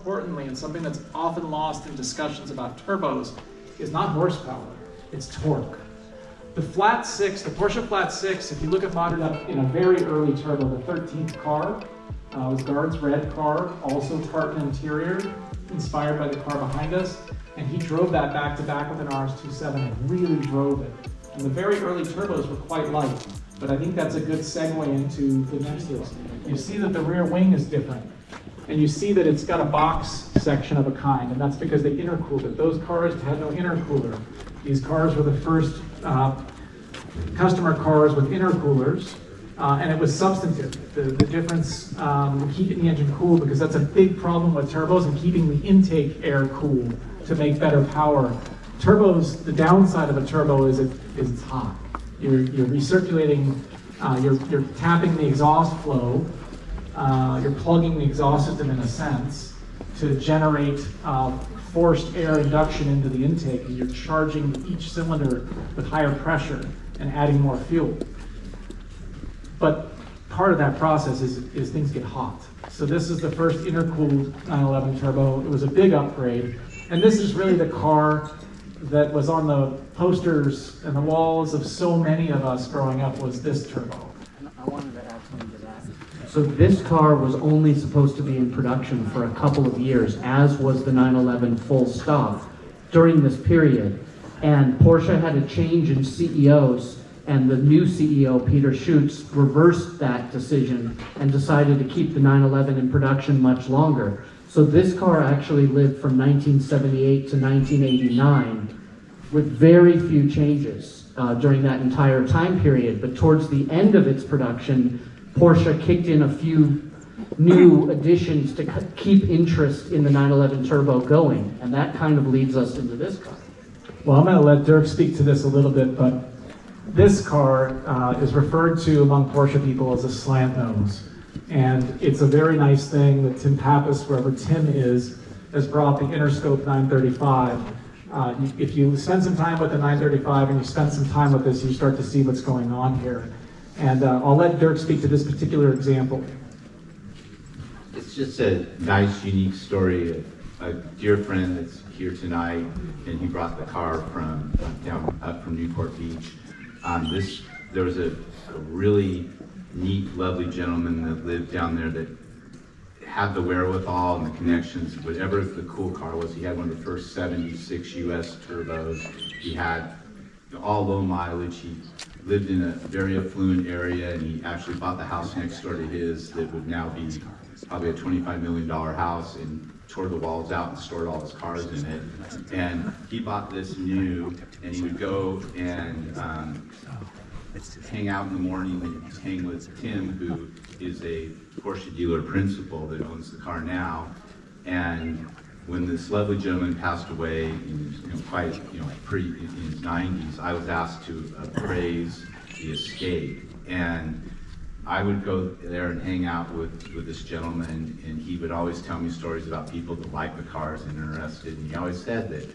importantly, and something that's often lost in discussions about turbos, is not horsepower, it's torque. The Flat 6, the Porsche Flat 6, if you look at modded up in a very early turbo, the 13th car, was Guard's red car, also tartan interior, inspired by the car behind us, and he drove that back to back with an RS27 and really drove it. And the very early turbos were quite light, but I think that's a good segue into the next list. You see that the rear wing is different, and you see that it's got a box section of a kind, and that's because they intercooled it. Those cars had no intercooler. These cars were the first customer cars with intercoolers, and it was substantive. The difference, keeping the engine cool, because that's a big problem with turbos, and keeping the intake air cool to make better power. Turbos, the downside of a turbo is it's hot. You're recirculating, you're tapping the exhaust flow, you're plugging the exhaust system in a sense to generate forced air induction into the intake, and you're charging each cylinder with higher pressure and adding more fuel. But part of that process is things get hot. So this is the first intercooled 911 turbo. It was a big upgrade, and this is really the car that was on the posters and the walls of so many of us growing up, was this turbo. I wanted to add something to that. So this car was only supposed to be in production for a couple of years, as was the 911 full stop during this period. And Porsche had a change in CEOs, and the new CEO, Peter Schutz, reversed that decision and decided to keep the 911 in production much longer. So this car actually lived from 1978 to 1989 with very few changes during that entire time period. But towards the end of its production, Porsche kicked in a few new additions to keep interest in the 911 Turbo going. And that kind of leads us into this car. Well, I'm going to let Dirk speak to this a little bit, but this car is referred to among Porsche people as a slant nose. And it's a very nice thing that Tim Pappas, wherever Tim is, has brought the Interscope 935. If you spend some time with the 935 and you spend some time with this, you start to see what's going on here. And I'll let Dirk speak to this particular example. It's just a nice, unique story. A dear friend that's here tonight, and he brought the car from up from Newport Beach. There was a really neat, lovely gentleman that lived down there that had the wherewithal and the connections. Whatever the cool car was, he had one of the first 76 US turbos. He had all low mileage. He lived in a very affluent area, and he actually bought the house next door to his that would now be probably a $25 million house, and tore the walls out and stored all his cars in it. And he bought this new, and he would go and hang out in the morning and hang with Tim, who is a Porsche dealer principal that owns the car now. And when this lovely gentleman passed away in his 90s, I was asked to appraise the estate. And I would go there and hang out with this gentleman, and he would always tell me stories about people that like the cars and interested. And he always said that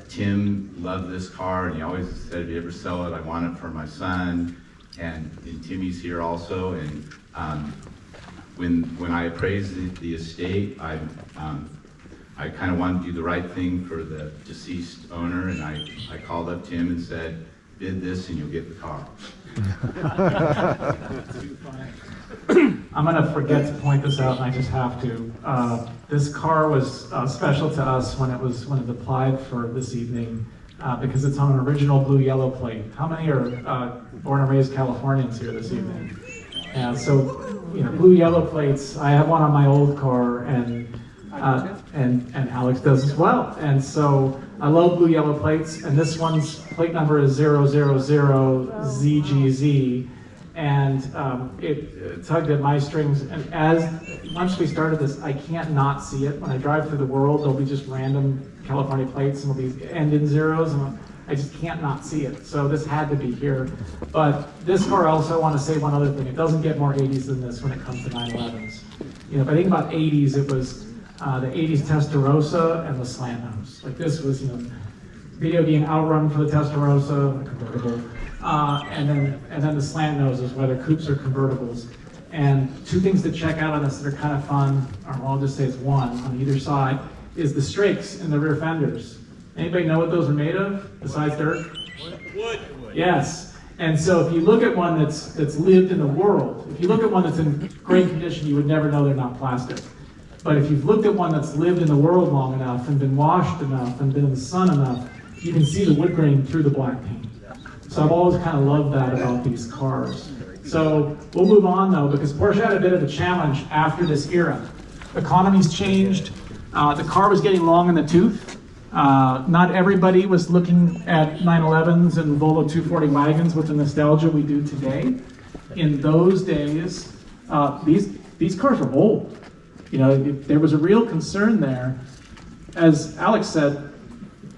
Tim loved this car, and he always said, if you ever sell it, I want it for my son. And Timmy's here also. And when I appraised the estate, I kind of wanted to do the right thing for the deceased owner, and I called up Tim and said, bid this and you'll get the car. I'm going to forget to point this out, and I just have to. This car was special to us when it applied for this evening, because it's on an original blue-yellow plate. How many are born and raised Californians here this evening? And so, blue-yellow plates. I have one on my old car, and Alex does as well. And so I love blue-yellow plates, and this one's plate number is 000ZGZ. And it tugged at my strings, and once we started this, I can't not see it. When I drive through the world, there'll be just random California plates, and they'll be end in zeros, and I just can't not see it. So this had to be here. But this car, I also want to say one other thing. It doesn't get more 80s than this when it comes to 911s. If I think about 80s, it was the 80s Testarossa and the Slant nose. Like this was, video being outrun for the Testarossa, the convertible. And then the slant noses, whether coupes or convertibles. And two things to check out on this that are kind of fun, or I'll just say it's one on either side, is the strakes in the rear fenders. Anybody know what those are made of besides dirt? Wood. Yes. And so if you look at one that's lived in the world, if you look at one that's in great condition, you would never know they're not plastic. But if you've looked at one that's lived in the world long enough and been washed enough and been in the sun enough, you can see the wood grain through the black paint. So I've always kind of loved that about these cars. So we'll move on though, because Porsche had a bit of a challenge after this era. Economy's changed. The car was getting long in the tooth. Not everybody was looking at 911s and Volvo 240 wagons with the nostalgia we do today. In those days, these cars were old. You know, there was a real concern there. As Alex said,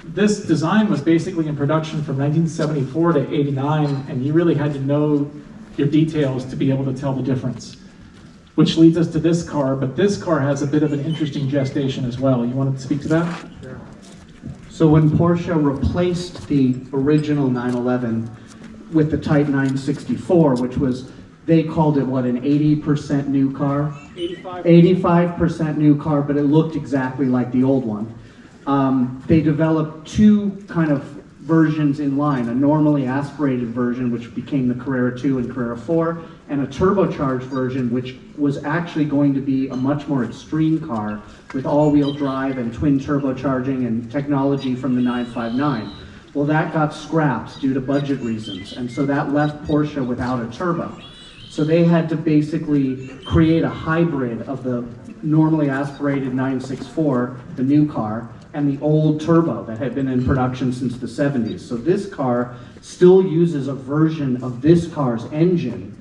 this design was basically in production from 1974 to 89, and you really had to know your details to be able to tell the difference. Which leads us to this car, but this car has a bit of an interesting gestation as well. You want to speak to that? Sure. So when Porsche replaced the original 911 with the Type 964, which was, they called it what, an 80% new car? 85% new car, but it looked exactly like the old one. They developed two kind of versions in line, a normally aspirated version, which became the Carrera 2 and Carrera 4, and a turbocharged version, which was actually going to be a much more extreme car with all-wheel drive and twin turbocharging and technology from the 959. Well, that got scrapped due to budget reasons, and so that left Porsche without a turbo. So they had to basically create a hybrid of the normally aspirated 964, the new car, and the old turbo that had been in production since the 70s. So this car still uses a version of this car's engine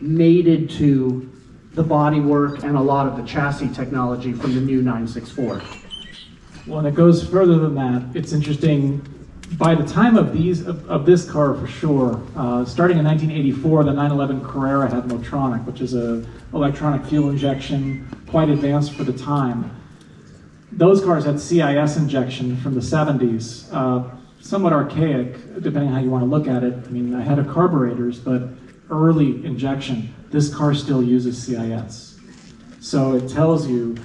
mated to the bodywork and a lot of the chassis technology from the new 964. Well, and it goes further than that. It's interesting. By the time of this car, for sure, starting in 1984, the 911 Carrera had Motronic, which is a electronic fuel injection, quite advanced for the time. Those cars had CIS injection from the 70s, somewhat archaic, depending on how you want to look at it. I mean, I had a carburetors, but early injection. This car still uses CIS. So it tells you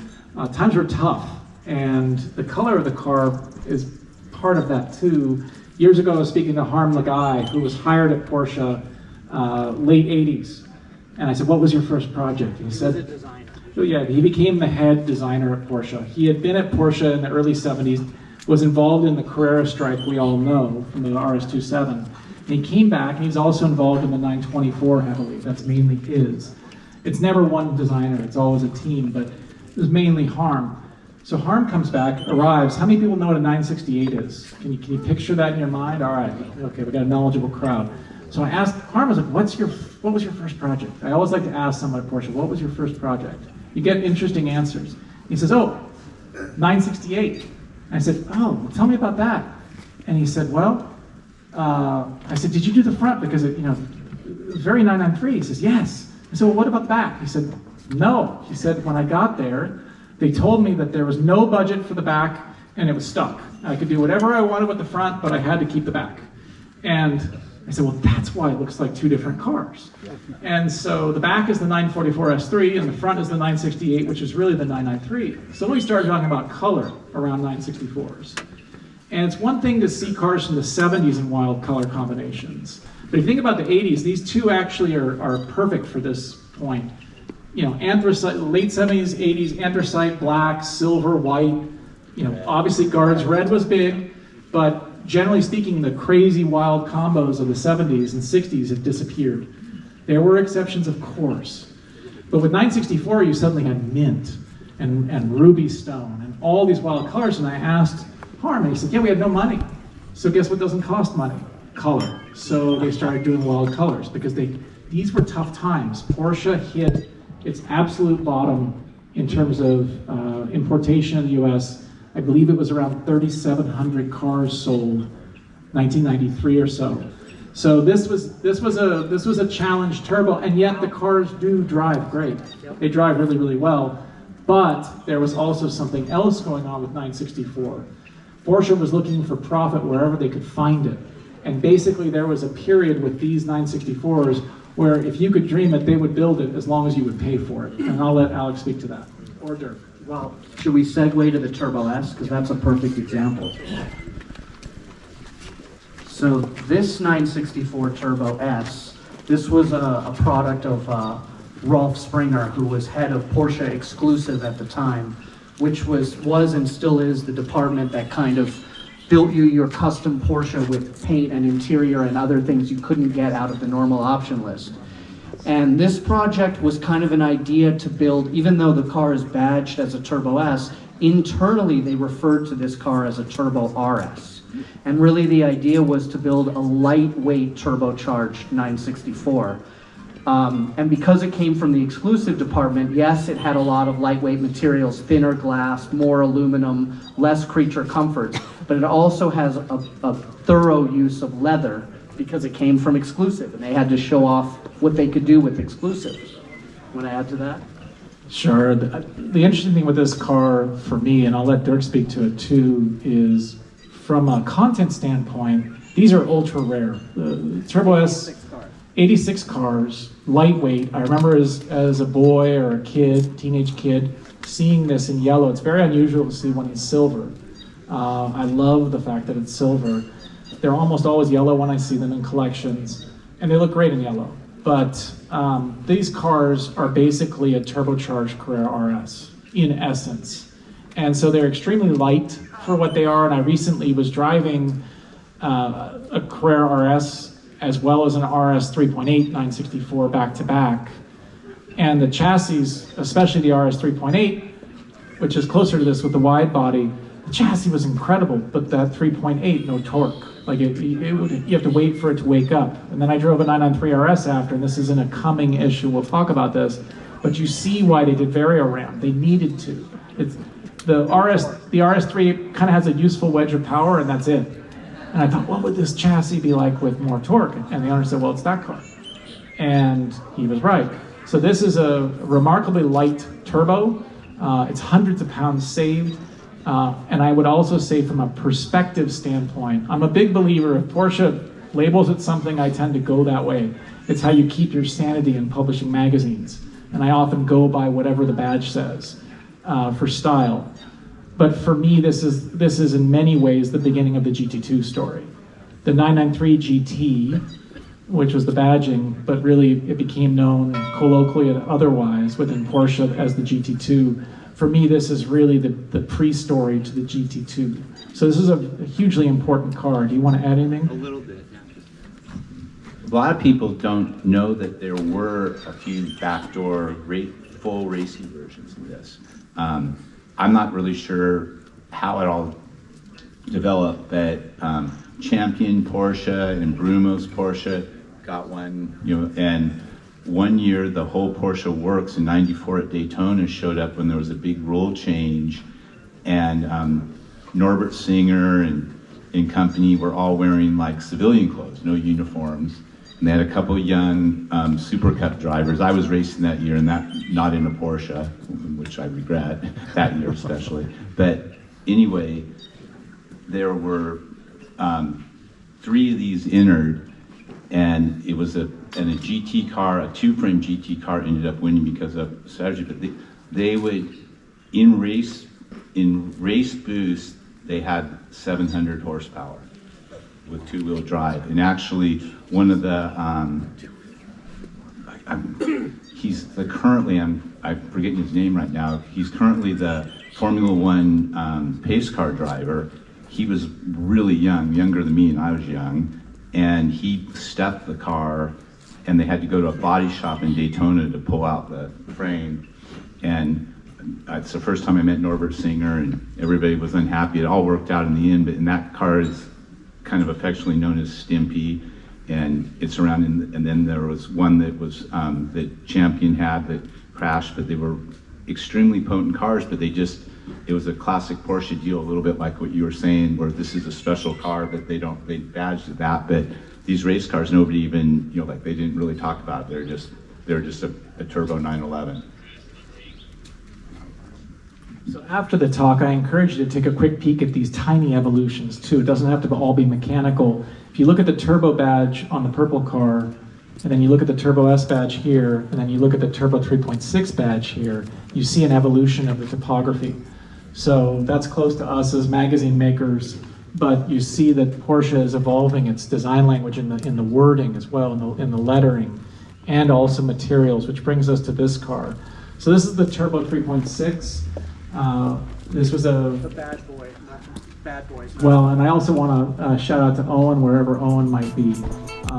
times were tough, and the color of the car is part of that too. Years ago, I was speaking to Harm Lagai, who was hired at Porsche late 80s. And I said, what was your first project? And he said, so yeah, he became the head designer at Porsche. He had been at Porsche in the early 70s, was involved in the Carrera strike we all know from the RS27. And he came back, and he's also involved in the 924 heavily. That's mainly his. It's never one designer, it's always a team, but it was mainly Harm. So Harm comes back, arrives. How many people know what a 968 is? Can you picture that in your mind? All right, okay, we got a knowledgeable crowd. So I asked Harm, I was like, what was your first project? I always like to ask someone at Porsche, what was your first project? You get interesting answers. He says, oh, 968. I said, oh, well, tell me about that. And he said, well, I said, did you do the front? Because it, it was very 993. He says, yes. I said, well, what about the back? He said, no. He said, when I got there, they told me that there was no budget for the back and it was stuck. I could do whatever I wanted with the front, but I had to keep the back. And I said, well, that's why it looks like two different cars. And so the back is the 944 S3 and the front is the 968, which is really the 993. So we started talking about color around 964s. And it's one thing to see cars from the 70s in wild color combinations. But if you think about the 80s, these two actually are perfect for this point. Anthracite, late 70s, 80s, anthracite, black, silver, white. Obviously Guards red was big, but generally speaking, the crazy wild combos of the 70s and 60s have disappeared. There were exceptions, of course. But with 964, you suddenly had mint and ruby stone and all these wild colors. And I asked Harm, and he said, yeah, we had no money. So guess what doesn't cost money? Color. So they started doing wild colors because these were tough times. Porsche hit its absolute bottom in terms of importation in the US. I believe it was around 3,700 cars sold, 1993 or so. So this was a challenge turbo, and yet the cars do drive great. They drive really, really well. But there was also something else going on with 964. Porsche was looking for profit wherever they could find it. And basically there was a period with these 964s where if you could dream it, they would build it as long as you would pay for it. And I'll let Alex speak to that, or Dirk. Well, should we segue to the Turbo S? Because that's a perfect example. So this 964 Turbo S, this was a product of Rolf Springer, who was head of Porsche Exclusive at the time, which was and still is the department that kind of built you your custom Porsche with paint and interior and other things you couldn't get out of the normal option list. And this project was kind of an idea to build, even though the car is badged as a Turbo S, internally they referred to this car as a Turbo RS. And really the idea was to build a lightweight turbocharged 964. And because it came from the exclusive department, yes, it had a lot of lightweight materials, thinner glass, more aluminum, less creature comforts, but it also has a thorough use of leather because it came from exclusive and they had to show off what they could do with exclusive. Want to add to that? Sure. The interesting thing with this car for me, and I'll let Dirk speak to it too, is from a content standpoint, these are ultra rare. The Turbo S, 86 cars, lightweight. I remember as a boy or a kid, teenage kid, seeing this in yellow. It's very unusual to see one in silver. I love the fact that it's silver. They're almost always yellow when I see them in collections, and they look great in yellow. But these cars are basically a turbocharged Carrera RS, in essence. And so they're extremely light for what they are, and I recently was driving a Carrera RS as well as an RS 3.8 964 back-to-back. And the chassis, especially the RS 3.8, which is closer to this with the wide body, the chassis was incredible, but that 3.8, no torque. Like you have to wait for it to wake up. And then I drove a 993 RS after, and this isn't a coming issue, we'll talk about this, but you see why they did Vari-O-Ram. They needed to. The RS3 kind of has a useful wedge of power, and that's it. And I thought, what would this chassis be like with more torque? And the owner said, well, it's that car. And he was right. So this is a remarkably light turbo. It's hundreds of pounds saved. And I would also say from a perspective standpoint, I'm a big believer if Porsche labels it something, I tend to go that way. It's how you keep your sanity in publishing magazines. And I often go by whatever the badge says for style. But for me, this is in many ways the beginning of the GT2 story. The 993 GT, which was the badging, but really it became known colloquially and otherwise within Porsche as the GT2. For me, this is really the pre-story to the GT2. So this is a hugely important car. Do you want to add anything? A little bit. A lot of people don't know that there were a few backdoor full racing versions of this. I'm not really sure how it all developed, but Champion Porsche and Brumos Porsche got one, and one year the whole Porsche works in '94 at Daytona showed up when there was a big rule change, and Norbert Singer and company were all wearing like civilian clothes, no uniforms. And they had a couple young Super Cup drivers. I was racing that year, and not in a Porsche, which I regret, that year especially. But anyway, there were 3 of these entered, and it was a GT car, a 2-frame GT car ended up winning because of strategy. But they would, in race boost, they had 700 horsepower with 2-wheel drive. And actually, one of the, I'm forgetting his name right now, he's currently the Formula One pace car driver. He was really young, younger than me, and I was young, and he stuffed the car, and they had to go to a body shop in Daytona to pull out the frame. And it's the first time I met Norbert Singer, and everybody was unhappy. It all worked out in the end, but in that car is kind of affectionately known as Stimpy, and it's around. And then there was one that was that Champion had that crashed, but they were extremely potent cars. But it was a classic Porsche deal, a little bit like what you were saying, where this is a special car, but they badged it that. But these race cars, nobody even they didn't really talk about it. They're just a turbo 911. So after the talk, I encourage you to take a quick peek at these tiny evolutions too. It doesn't have to all be mechanical. If you look at the turbo badge on the purple car, and then you look at the Turbo S badge here, and then you look at the Turbo 3.6 badge here, you see an evolution of the topography. So that's close to us as magazine makers, but you see that Porsche is evolving its design language in the wording as well, in the lettering, and also materials, which brings us to this car. So this is the Turbo 3.6. This was The bad boy, not bad boys. well, and I also want to shout out to Owen, wherever Owen might be.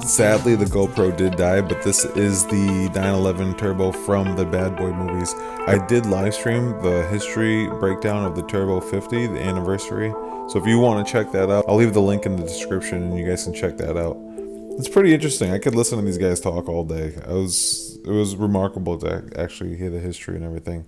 Sadly, the GoPro did die, but this is the 911 Turbo from the Bad Boy movies. I did live stream the history breakdown of the Turbo 50, the anniversary. So if you want to check that out, I'll leave the link in the description and you guys can check that out. It's pretty interesting. I could listen to these guys talk all day. It was remarkable to actually hear the history and everything.